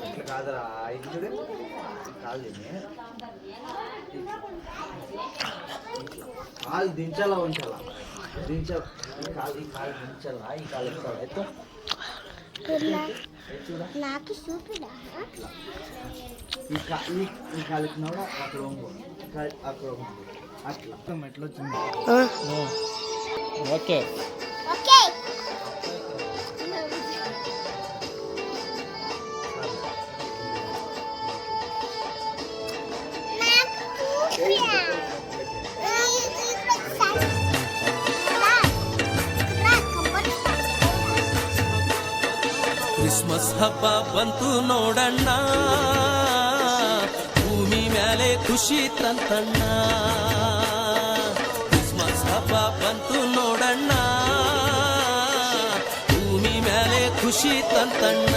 ఇట్లా కాదురా ఇంటి కాదు కాలు దించాలా ఉంచాలా దించాలి ఈ కాలు దించాలా ఈ కాలు ఎత్తాలా ఎత్తు నాకు చూపిడా ఈ కాలు ఎత్తినాడు అక్కడ వంగు అక్కడ వంగు అట్లా ఎట్లా వచ్చింది ఓకే ఓకే ಕ್ರಿಸ್ಮಸ್ ಹಬ್ಬ ಬಂತು ನೋಡಣ್ಣ ಭೂಮಿ ಮ್ಯಾಲೆ ಖುಷಿ ತಂತಣ್ಣ ಕ್ರಿಸ್ಮಸ್ ಹಬ್ಬ ಬಂತು ನೋಡಣ್ಣ ಭೂಮಿ ಮ್ಯಾಲೆ ಖುಷಿ ತಂತಣ್ಣ